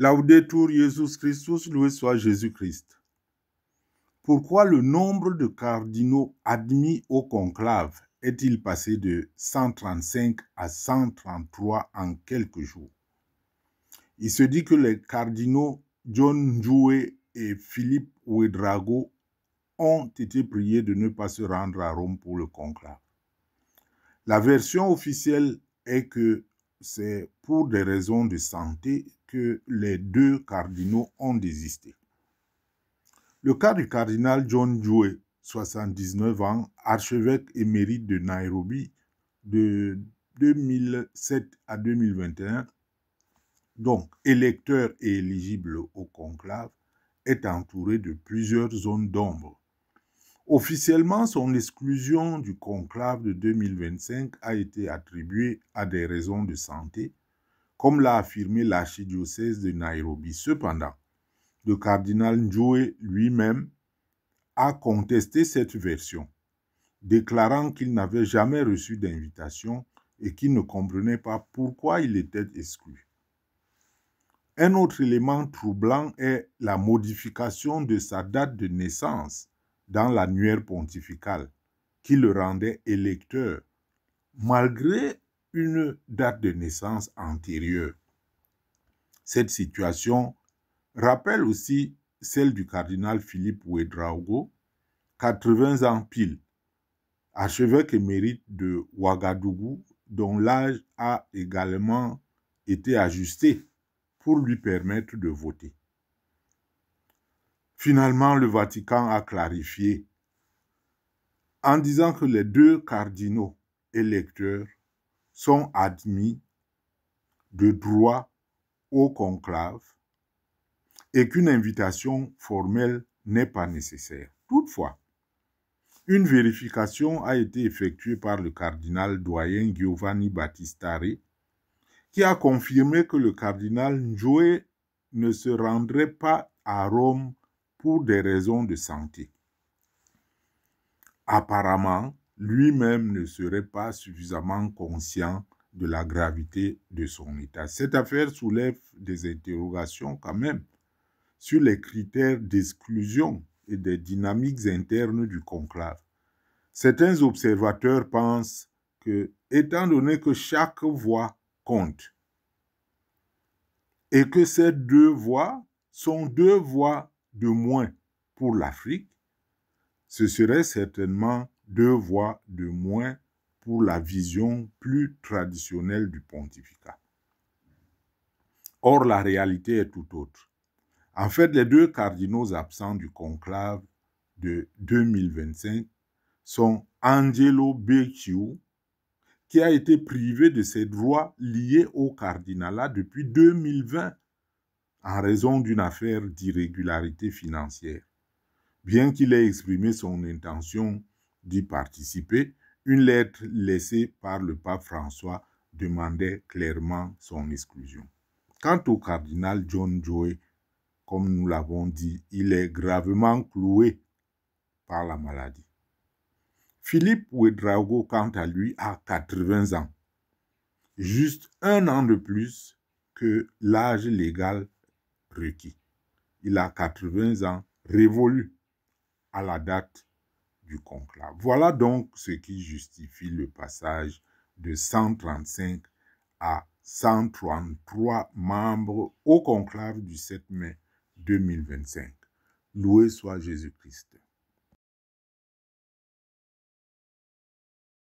Laudetur Jesus Christus, loué soit Jésus-Christ. Pourquoi le nombre de cardinaux admis au conclave est-il passé de 135 à 133 en quelques jours? Il se dit que les cardinaux John Njoué et Philippe Ouédraogo ont été priés de ne pas se rendre à Rome pour le conclave. La version officielle est que c'est pour des raisons de santé que les deux cardinaux ont désisté. Le cas du cardinal John Njoué, 79 ans, archevêque émérite de Nairobi de 2007 à 2021, donc électeur et éligible au conclave, est entouré de plusieurs zones d'ombre. Officiellement, son exclusion du conclave de 2025 a été attribuée à des raisons de santé, comme l'a affirmé l'archidiocèse de Nairobi. Cependant, le cardinal Njoué lui-même a contesté cette version, déclarant qu'il n'avait jamais reçu d'invitation et qu'il ne comprenait pas pourquoi il était exclu. Un autre élément troublant est la modification de sa date de naissance dans l'annuaire pontifical, qui le rendait électeur, malgré une date de naissance antérieure. Cette situation rappelle aussi celle du cardinal Philippe Ouédraogo, 80 ans pile, archevêque émérite de Ouagadougou, dont l'âge a également été ajusté pour lui permettre de voter. Finalement, le Vatican a clarifié en disant que les deux cardinaux électeurs sont admis de droit au conclave et qu'une invitation formelle n'est pas nécessaire. Toutefois, une vérification a été effectuée par le cardinal doyen Giovanni Battistare, qui a confirmé que le cardinal Njoué ne se rendrait pas à Rome pour des raisons de santé. Apparemment, lui-même ne serait pas suffisamment conscient de la gravité de son état. Cette affaire soulève des interrogations quand même sur les critères d'exclusion et des dynamiques internes du conclave. Certains observateurs pensent que, étant donné que chaque voix compte et que ces deux voix sont deux voix de moins pour l'Afrique, ce serait certainement deux voix de moins pour la vision plus traditionnelle du pontificat. Or, la réalité est tout autre. En fait, les deux cardinaux absents du conclave de 2025 sont Angelo Becciu, qui a été privé de ses droits liés au cardinalat depuis 2020 en raison d'une affaire d'irrégularité financière. Bien qu'il ait exprimé son intention d'y participer, une lettre laissée par le pape François demandait clairement son exclusion. Quant au cardinal John Njoué, comme nous l'avons dit, il est gravement cloué par la maladie. Philippe Ouédraogo, quant à lui, a 80 ans, juste un an de plus que l'âge légal requis. Il a 80 ans révolus à la date du conclave. Voilà donc ce qui justifie le passage de 135 à 133 membres au conclave du 7 mai 2025. Loué soit Jésus-Christ.